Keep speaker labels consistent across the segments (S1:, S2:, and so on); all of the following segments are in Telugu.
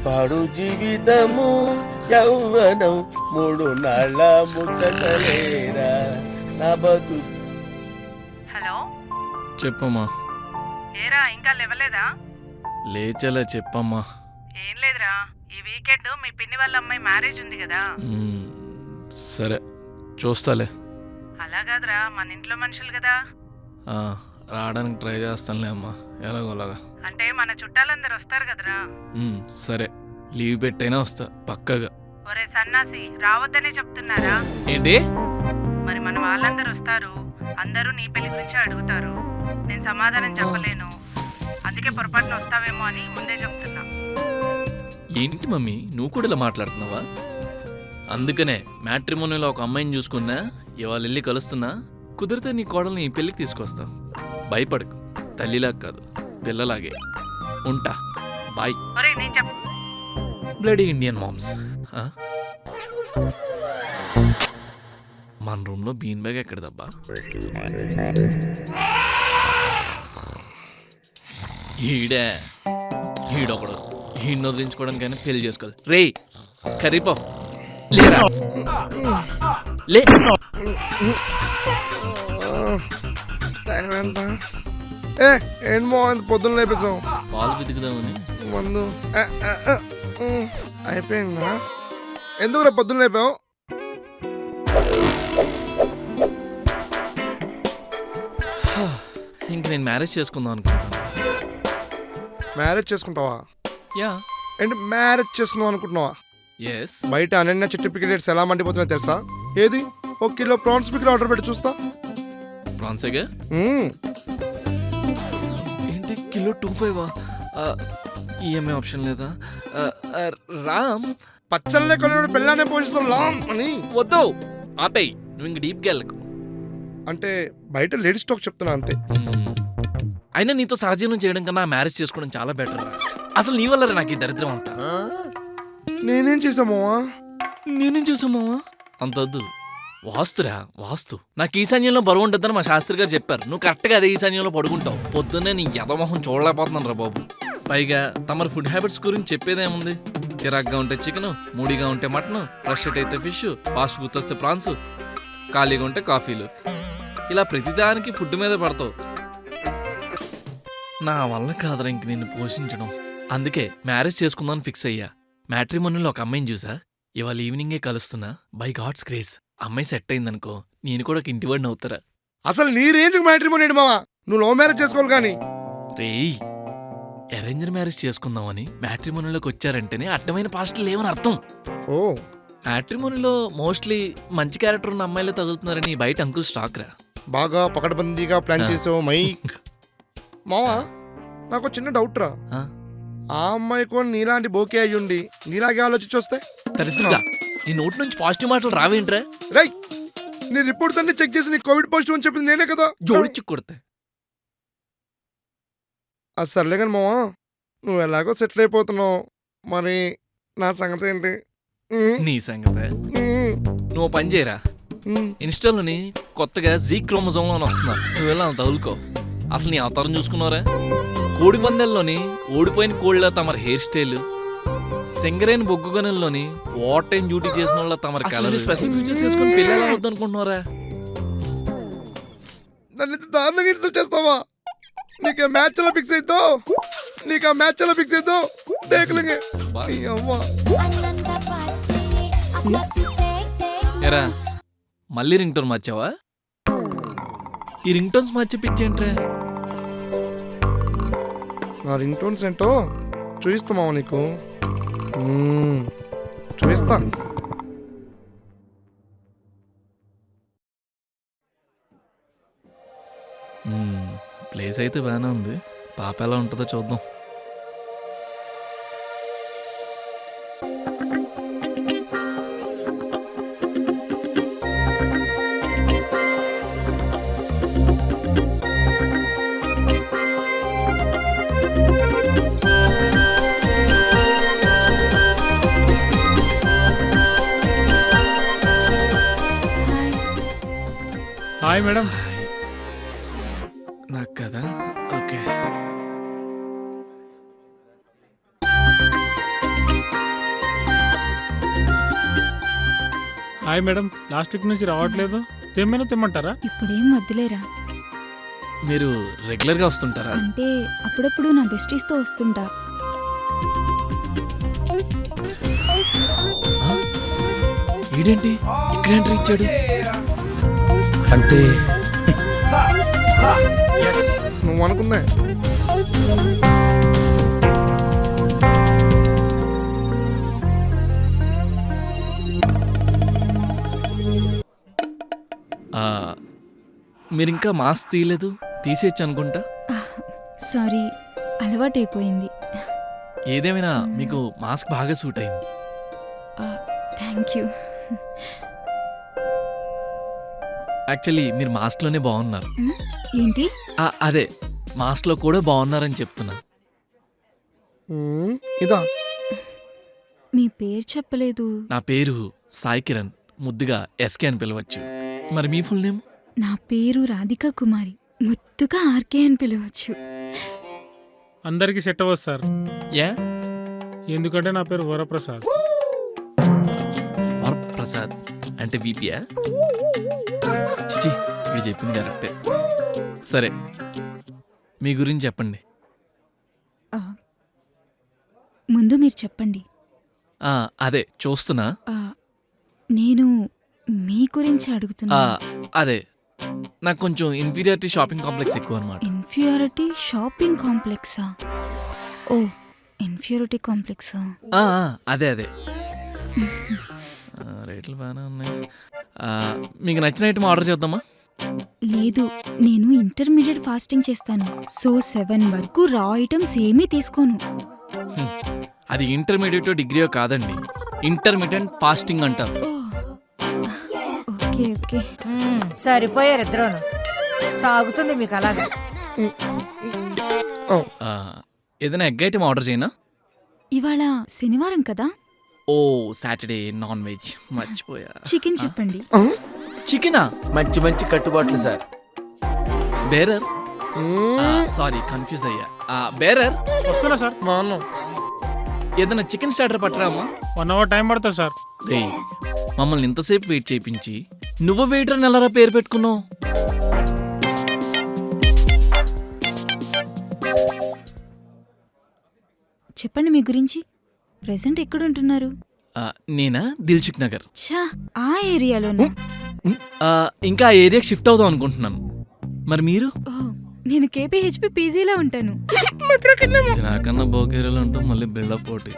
S1: పాడు జీవితము యౌవనం 3 నాళ్ళ ముచ్చటలేరా నా బతు.
S2: హలో
S3: చెప్పమ్మా.
S2: ఏరా ఇంకా లేవలేదా?
S3: లేచలే చెప్పమ్మా.
S2: ఏం లేదురా, ఈ వీకెండ్ మీ పిన్ని వాళ్ళ అమ్మాయి మ్యారేజ్ ఉంది కదా.
S3: సరే చూస్తాలే.
S2: అలా కాదురా, మన ఇంట్లో మనుషులు కదా.
S3: రావడానికి ట్రై చేస్తానులే అమ్మా, ఎలాగోలాగా.
S2: అంటే మన చుట్టాలందరూ వస్తారు కదరా.
S3: సరే లీవ్ పెట్టైనా వస్తా పక్కగా.
S2: ఒరే సన్నాసి, రావద్దనే చెప్తున్నారా?
S3: ఏంటి?
S2: మరి మన వాళ్ళందరూ వస్తారు, అందరూ నీ పెళ్లి గురించి అడుగుతారు. నేను సమాధానం చెప్పలేను, అందుకే పొరపాటున వస్తావేమో అని ముందే చెప్తున్నా.
S3: ఏంటి మమ్మీ నువ్వు కూడా ఇలా మాట్లాడుతున్నావా? అందుకనే మ్యాట్రిమోనీలో ఒక అమ్మాయిని చూసుకున్నా, ఇవాళ వెళ్ళి కలుస్తున్నా. కుదిరితే నీ కోడల్ని ఈ పెళ్ళికి తీసుకొస్తా. భయపడకు, తల్లిలాగా కాదు పిల్లలాగే. ఉంటా, బాయ్. Bloody Indian moms. మన రూమ్ లో బీన్ బ్యాగ్ ఎక్కడదబ్బా? ఈడొకడు ఈడ్ని వదిలించుకోవడానికైనా పెళ్లి చేసుకోవాలి. రే కర్రీపో లేరా లే.
S4: ఏంటి మో అంత పొద్దున్న లేపేసావు?
S3: పాలు వెతుకుదామని.
S4: మందు అయిపోయిందా? ఎందుకు రేపు పొద్దున్న లేపావు?
S3: ఇంక నేను మ్యారేజ్ చేసుకుందాం అనుకుంటాను.
S4: మ్యారేజ్ చేసుకుంటావా?
S3: యా.
S4: ఏంటి మ్యారేజ్ చేసుకుందాం అనుకుంటున్నావా?
S3: ఎస్.
S4: బయట అనన్య సర్టిఫికేట్స్ ఎలా మండిపోతున్నాయి తెలుసా? ఏది 1 కిలో ప్రాన్స్ పికిల్ ఆర్డర్ పెట్టి చూస్తా.
S3: ప్రాన్సేగా? ఏంటి కిలో 25? ఈఎంఐ ఆప్షన్ లేదా? రామ్
S4: పచ్చళ్ళే కొన్నాడు పెళ్ళానే పోషిస్తాం లామ్ అని.
S3: వద్దు ఆపేయి, నువ్వు ఇంక డీప్గా వెళ్ళకు.
S4: అంటే బయట లేడీ స్టాక్ చెప్తున్నా అంతే.
S3: అయినా నీతో సహజీవనం చేయడం కన్నా మ్యారేజ్ చేసుకోవడం చాలా బెటర్. అసలు నీ వల్ల నాకు ఈ దరిద్రం అంతా.
S4: నేనేం చేసామోవా?
S3: నేనేం చేసామోవా? అంత వద్దు. వాస్తురా వాస్తు. నాకు ఈశాన్యంలో బరువు ఉంటుందని మా శాస్త్రి గారు చెప్పారు. నువ్వు కరెక్ట్గా అదే ఈశాన్యంలో పడుకుంటావు. పొద్దున్నే నీ యదమోహం చూడలేకపోతున్నాను రా బాబు. పైగా తమరి ఫుడ్ హ్యాబిట్స్ గురించి చెప్పేదేముంది? చిరాగ్గా ఉంటే చికెన్, మూడిగా ఉంటే మటన్, ఫ్రెష్ అయితే ఫిష్, ఫాస్ట్ గుర్తొస్తే ప్రాన్స్, ఖాళీగా ఉంటే కాఫీలు. ఇలా ప్రతిదానికి ఫుడ్ మీద పడతావు. నా వల్ల కాదురా ఇంక నిన్ను పోషించడం. అందుకే మ్యారేజ్ చేసుకుందామని ఫిక్స్ అయ్యా. మ్యాట్రిమోనీలో ఒక అమ్మాయిని చూసా, ఇవాళ ఈవినింగే కలుస్తున్నా. బై గాడ్స్ గ్రేస్ అమ్మాయి సెట్ అయిందనుకో, నేను కూడా ఒక ఇంటివాడిని అవుతారా.
S4: అసలు నీ రేంజ్ మ్యాట్రిమోనీ మావా, నువ్వు లవ్ మ్యారేజ్ చేసుకోవాలి. కానీ
S3: రేయ్, అరేంజ్డ్ మ్యారేజ్ చేసుకుందామని మ్యాట్రిమోనీలోకి వచ్చారంటేనే అడ్డమైన పాస్టర్లు లేవని అర్థం.
S4: ఓ,
S3: మ్యాట్రిమోనీలో మోస్ట్లీ మంచి క్యారెక్టర్ ఉన్న అమ్మాయిలే తగులుతున్నారని బయట అంకుల్ స్టాక్ రా.
S4: బాగా పకడ్బందీగా ప్లాన్ చేసావు మైక్. మావా నాకు చిన్న డౌట్ రా. ఆ అమ్మాయి కూడా నీలాంటి బోకే అయ్యుండి నీలాగే ఆలోచించి వస్తే?
S3: దరిద్రుడా, నీ నోటి నుంచి పాజిటివ్ మాటలు రావేంట్రా?
S4: రై, నీ రిపోర్ట్స్ అన్ని చెక్ చేసి నీ కోవిడ్ పాజిటివ్ అని చెప్పింది నేనే కదా.
S3: జోడించి కొడితే
S4: అది సర్లే కానీ మావా, నువ్వు ఎలాగో సెటిల్ అయిపోతున్నావు, మరి నా సంగతి ఏంటి?
S3: నీ సంగతే నువ్వు పని చేయరా. ఇన్స్టాలోని కొత్తగా జీ క్రోమోజోమ్ లోని వస్తున్నా, నువ్వు వెళ్ళా తగులుకో. అసలు నీ అవతారం చూసుకున్నారా? కోడి పందెల్లోని ఓడిపోయిన కోళ్ళ తమరి హెయిర్ స్టైల్, సింగరేన్ బొగ్గుగనంలోని వాట్ టైం డ్యూటీ చేసిన వాళ్ళ తమరి కలర్, స్పెషల్ ఫీచర్స్ వేసుకొని పెళ్ళి ఎలా వద్దనుకుంటున్నారా?
S4: నన్ను దారుణంగా ఇన్సల్ట్ చేస్తావా? నీకు మ్యాచ్ లో ఫిక్స్ అవుతో, నీకు ఆ మ్యాచ్ లో ఫిక్స్ అవుతో దేఖలేంగే.
S3: ఎరా మళ్ళీ రింగ్ టోన్ మార్చావా? ఈ రింగ్ టోన్స్ మార్చి పిచ్చేంట్రా?
S4: నా రింగ్ టోన్స్ ఏంటో చూపిస్తామా నీకు? చూపిస్తా.
S3: ప్లేస్ అయితే బాగానే ఉంది, పాప ఎలా ఉంటుందో చూద్దాం.
S5: Hi madam.
S3: నాకు కదా, okay.
S5: Hi madam, last week నుంచి రావట్లేదు. తెమ్మేనా తెమ్మంటారా?
S6: ఇప్పుడేం వద్దులేరా.
S3: మీరు రెగ్యులర్గా వస్తుంటారా?
S6: అంటే అప్పుడప్పుడు నా బెస్టీస్తో వస్తుంటా.
S3: ఈడేంటి ఇక్కడ ఎంట్రీ ఇచ్చాడు?
S1: అంటే
S4: నువ్వు అనుకుందే.
S3: మీరు ఇంకా మాస్క్ తీయలేదు, తీసేయచ్చు అనుకుంటా.
S6: సారీ, అలవాటైపోయింది.
S3: ఏదేమైనా మీకు మాస్క్ బాగా సూట్ అయింది.
S6: Thank you.
S3: యాక్చువల్లీ మీరు మాస్క్లోనే బాగున్నారు.
S6: ఏంటి?
S3: అదే మాస్క్లో కూడా బాగున్నారని చెప్తున్నా.
S4: ఇదా
S6: మీ పేరు చెప్పలేదు.
S3: నా పేరు సాయి కిరణ్, ముద్దుగా ఎస్కే అని పిలవచ్చు. మరి మీ ఫుల్ నేమ్?
S6: నా పేరు రాధికా కుమారి, ముద్దుగా ఆర్కే అని పిలవచ్చు.
S5: అందరికీ సెట్ అవ్వదు సార్,
S3: యా
S5: ఎందుకంటే నా పేరు వరప్రసాద్.
S3: ప్రసాద్ అంటే వీపీయా? చిచి, ఇది చెప్పింది కరెక్టే. సరే, మీ గురించి చెప్పండి.
S6: ముందు మీరు చెప్పండి.
S3: అదే చూస్తున్నా.
S6: నేను మీ గురించి అడుగుతున్నా.
S3: అదే నాకు కొంచెం ఇన్ఫీరియారిటీ షాపింగ్ కాంప్లెక్స్ ఎక్కువ అనమాట.
S6: ఇన్ఫీరియారిటీ షాపింగ్ కాంప్లెక్సా? ఓ, ఇన్ఫీరియారిటీ కాంప్లెక్సా?
S3: అదే అదే. రేట్లు బాగానే ఉన్నాయి. మీకు నచ్చిన ఐటమ్ ఆర్డర్ చేద్దామా?
S6: లేదు, నేను ఇంటర్మీడియట్ ఫాస్టింగ్ చేస్తాను. సో 7 వరకు రా ఐటమ్స్ ఏమీ తీసుకోను.
S3: అది ఇంటర్మీడియట్ డిగ్రీయో కాదండి, ఇంటర్మీడియట్ ఫాస్టింగ్ అంటారు.
S6: Okay okay.
S7: సరిపోయారు ఇద్దరును. సాగుతుంది మీకు అలాగా.
S3: ఏదైనా ఎగ్ ఐటమ్ ఆర్డర్ చేయనా?
S6: ఇవాళ శనివారం కదా?
S3: ఓ, సాటర్డే నాన్ వెజ్, మర్చిపోయా.
S6: చికెన్ చెప్పండి.
S3: చికెనా?
S1: మంచి మంచి కట్టుబాట్లు సార్.
S3: బేరర్? సారీ, కన్ఫ్యూజ్ అయ్యా. బేరర్
S5: వస్తున్నా సార్.
S3: ఏదైనా చికెన్ స్టార్టర్ పట్టరామా?
S5: 1 అవర్ టైం పడుతుంది సార్.
S3: రే, మమ్మల్ని ఇంతసేపు వెయిట్ చేయించి నువ్వు వెయిటర్ అని ఎలా పేరు పెట్టుకున్నావు?
S6: చెప్పండి మీ గురించి. ప్రెసెంట్ ఎక్కడ ఉంటున్నారు?
S3: నేనా, దిల్సుఖ్ నగర్.
S6: ఛా, ఆ ఏరియాలోనే.
S3: ఇంకా ఆ ఏరియాకి షిఫ్ట్ అవుదాం అనుకుంటున్నాను. మరి మీరు?
S6: నేను కేపీహెచ్పి పీజీలో ఉంటాను.
S3: నాకన్నా బోకేరియాలో ఉంటాం, మళ్ళీ బిల్డప్ పోటీ.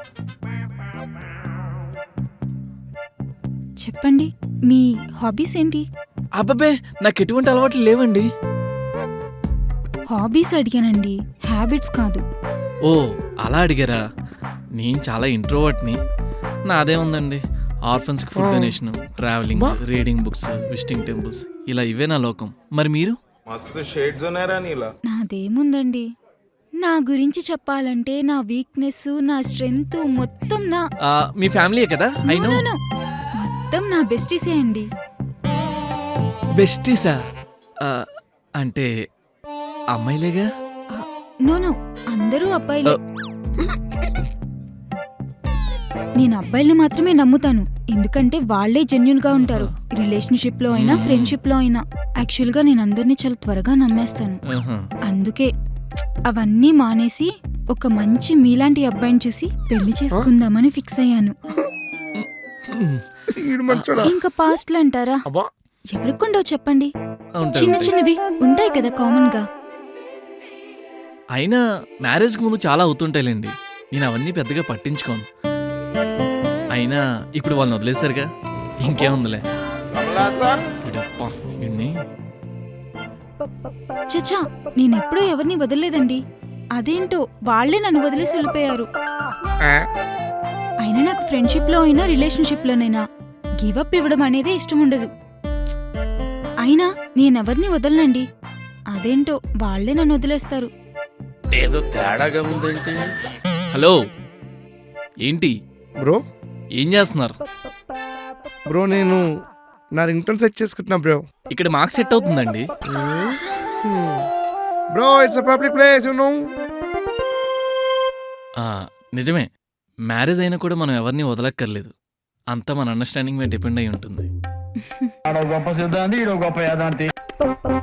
S6: చెప్పండి, మీ హాబీస్ ఏంటి?
S3: అబ్బబ్బే, నాకు ఎటువంటి అలవాట్లు లేవండి.
S6: హాబీస్ అడిగానండి, హ్యాబిట్స్ కాదు.
S3: ఓ, అలా అడిగారా? నేను చాలా ఇంట్రోవర్ట్ని. నాదే ఉందండి, ఆర్ఫన్స్కి food donation, travelling, reading books, visiting temples, ఇలా ఇవే నా లోకం. మరి మీరు?
S8: మస్తు షేడ్స్ ఉన్నారా నీలా?
S6: నాదేముందండి, నా గురించి చెప్పాలంటే నా వీక్నెస్, నా స్ట్రెంగ్త్ మొత్తం నా
S3: మీ ఫ్యామిలీయే కదా? I know.
S6: మొత్తం నా బెస్టీసే అండి.
S3: బెస్టీసా? అంటే అమ్మాయిలేగా?
S6: నో, అందరూ అబ్బాయిలే. నేను అబ్బాయిల్ని మాత్రమే నమ్ముతాను, ఎందుకంటే వాళ్లే జెన్యూన్ గా ఉంటారు. రిలేషన్షిప్ లో అయినా, ఫ్రెండ్షిప్ లో అయినా. యాక్చువల్ గా నేను అందరినీ చాలా త్వరగా నమ్మేస్తాను. అందుకే అవన్నీ మానేసి ఒక మంచి మీలాంటి అబ్బాయిని చూసి పెళ్లి చేసుకుందామని ఫిక్స్ అయ్యాను. ఇంకా పాస్ట్లు అంటారా? ఎవరికుండో చెప్పండి, చిన్న చిన్నవి ఉంటాయి కదా కామన్ గా.
S3: అయినా మ్యారేజ్కి ముందు చాలా అవుతుంటాయిలేండి, నేను అవన్నీ పెద్దగా పట్టించుకోను. అయినా ఇప్పుడు వాళ్ళని వదిలేశారుగా, ఇంకేముందిలే.
S6: చచ్చా, నేనెప్పుడూ ఎవరిని వదలలేదండి. అదేంటో వాళ్లే నన్ను వదిలేసి వెళ్ళిపోయారు. అయినా నాకు ఫ్రెండ్షిప్ లో అయినా, రిలేషన్షిప్ లోనైనా గివప్ ఇవ్వడం అనేది ఇష్టం ఉండదు. అయినా నేనెవరిని వదలనండి, అదేంటో వాళ్లే నన్ను వదిలేస్తారు.
S1: ఏదో తేడాగా ఉందంటే.
S3: హలో, ఏంటి
S4: బ్రో?
S3: ఏం చేస్తున్నారు?
S4: బ్రో, నేను నా రింగ్టోన్ సెట్ చేసుకుంటున్నా బ్రో.
S3: ఇక్కడ మాకు సెట్ అవుతుందండి.
S4: Bro, it's a public place, you know.
S3: నిజమే, మ్యారేజ్ అయినా కూడా మనం ఎవరిని వదలక్కర్లేదు, అంతా మన అండర్స్టాండింగ్ మీద డిపెండ్ అయి ఉంటుంది.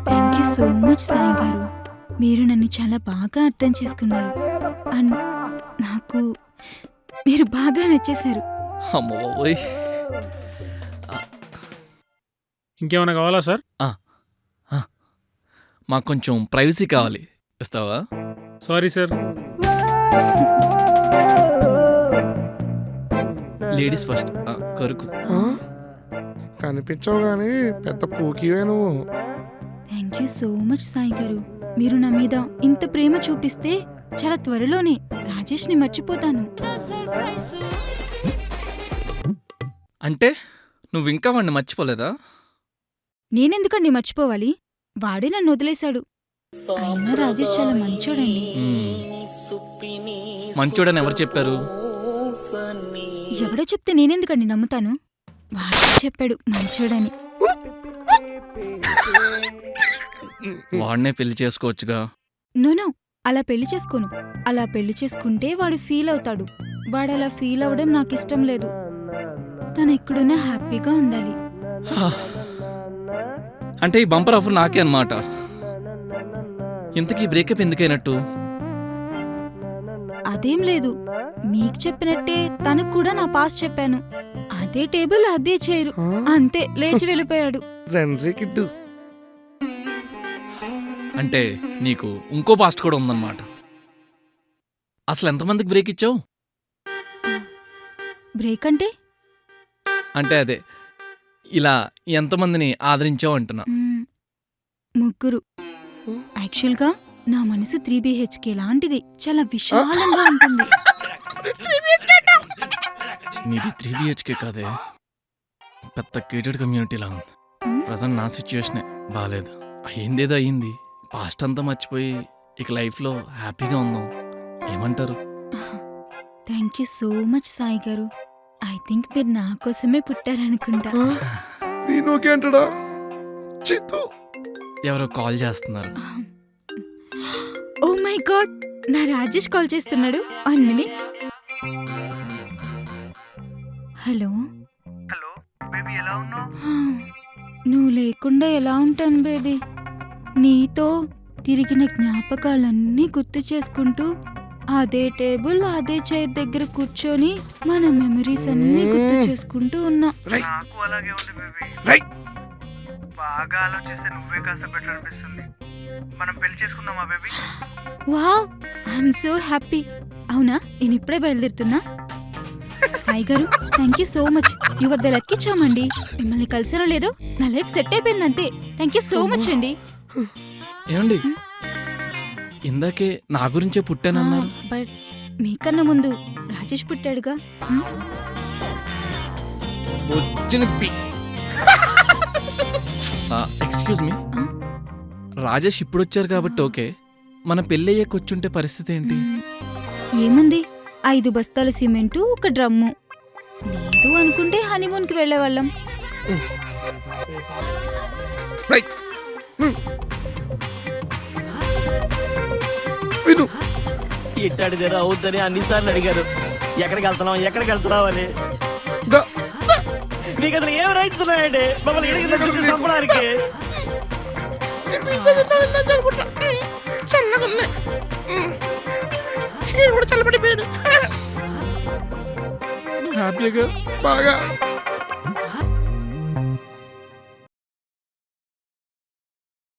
S6: Thank you so much Sai గారు. మీరు నన్ను చాలా బాగా అర్థం చేసుకున్నారు. అండ్ నాకు మీరు బాగా నచ్చేశారు.
S3: అమ్మ బాబోయ్.
S5: ఇంకేమైనా కావాలా సార్?
S3: మాకు కొంచెం ప్రైవసీ కావాలి, ఇస్తావా?
S5: Sorry sir.
S3: Ladies first. కరుకు.
S4: కనిపించవు కానీ పెద్ద పూకివే నువ్వు.
S6: Thank you so much Sai గారు. మీరు నా మీద ఇంత ప్రేమ చూపిస్తే చాలా త్వరలోనే రాజేష్ని మర్చిపోతాను.
S3: అంటే నువ్వు ఇంకా వాడిని మర్చిపోలేదా?
S6: నేనెందుకండి మర్చిపోవాలి? వాడే నన్ను వదిలేశాడు. అయినా రాజేష్ చాలా మంచోడండి.
S3: మంచోడని ఎవరు చెప్పారు?
S6: ఎవడో చెప్తే నేనెందుకండి నమ్ముతాను? వాడే చెప్పాడు మంచోడని.
S3: వాడినే పెళ్లి చేసుకోవచ్చుగా.
S6: నోనో, అలా పెళ్లి చేసుకోను. అలా పెళ్లి చేసుకుంటే వాడు ఫీల్ అవుతాడు. వాడలా ఫీల్ అవ్వడం నాకిష్టం లేదు. తను ఎక్కడున్నా హ్యాపీగా ఉండాలి.
S3: అంటే ఈ బంపర్ ఆఫర్ నాకే అన్నమాట. ఇంతకీ బ్రేకప్ ఎందుకైనట్టు?
S6: అదేం లేదు, మీకు చెప్పినట్టే తనకు కూడా నా పాస్ చెప్పాను. అదే టేబుల్ అదే చైరు, అంతే లేచి వెళ్ళిపోయాడు.
S4: రెండ్రీ కిడ్డు.
S3: అంటే నీకు ఇంకో పాస్ట్ కూడా ఉందన్నమాట. అసలు ఎంతమందికి బ్రేక్ ఇచ్చావు?
S6: బ్రేక్ అంటే?
S3: అంటే అదే ఇలా ఎంతమందిని ఆదరించావు అంటున్నా.
S6: ముగ్గురు. యాక్చువల్గా నా మనసు 3 BHK లాంటిది, చాలా విశాలంగా ఉంటుంది.
S3: నీది 3 BHK కాదే, పెద్ద కేటెడ్ కమ్యూనిటీలా ఉంది. ప్రజెంట్ నా సిచ్యువేషనే బాగాలేదు. అయ్యిందేదో అయ్యింది, పాస్ట్ అంతా మర్చిపోయి ఇక లైఫ్లో హ్యాపీగా ఉందాం. ఏమంటారు?
S6: Thank you so much Sai గారు. ఐ థింక్ మీరు నా కోసమే పుట్టారనుకుంటా.
S4: దీనోకే అంటాడా? చిత్తు.
S3: ఎవరో కాల్ చేస్తున్నారు.
S6: ఓ మై గాడ్, నా రాజేష్ కాల్ చేస్తున్నాడు. 1 minute. హలో.
S9: హలో బేబీ, ఎలా ఉన్నావు?
S6: నువ్వు లేకుండా ఎలా ఉంటాను బేబీ? నీతో తిరిగిన జ్ఞాపకాలన్నీ గుర్తు చేసుకుంటూ అదే టేబుల్ అదే చైర్ దగ్గర కూర్చొని మన మెమరీస్ అన్నీ గుర్తు చేసుకుంటూ ఉన్నా.
S9: నాకు అలాగే ఉంది బేబీ. బాగా ఆలోచిస్తే నువ్వే కాస్త బెటర్ అనిపిస్తుంది. మనం పెళ్లి చేసుకుందామా baby?
S6: Wow, I'm so happy. అవునా, నేను ఇప్పుడే బయలుదేరుతున్నా. సాయి గారు, thank you so much. Your the lucky చామండి. మిమ్మల్ని కలిసారో లేదో నా లైఫ్ సెట్ అయిపోయింది అంతే. థ్యాంక్ యూ సో మచ్ అండి.
S3: ఏమండి, ఇందాకే నా గురించే పుట్టానన్నారు.
S6: బట్ మీకన్నా ముందు రాజేష్ పుట్టాడుగా.
S3: ఎక్స్క్యూజ్ మీ, రాజేష్ ఇప్పుడు వచ్చారు కాబట్టి ఓకే. మన పెళ్ళయ్యే కూర్చుంటే పరిస్థితి ఏంటి?
S6: ఏముంది, 5 బస్తాల సిమెంటు, 1 డ్రమ్ము. లేదు అనుకుంటే హనీమూన్కి వెళ్ళేవాళ్ళం.
S10: ఇట్టాడిదేరా అవుద్దని అన్నిసార్లు అడిగారు. ఎక్కడికి వెళ్తున్నావు అని. మీకు అసలు ఏం రైట్స్ ఉన్నాయండి మమ్మల్ని చంపడానికి?
S3: హ్యాపీగా
S4: బాగా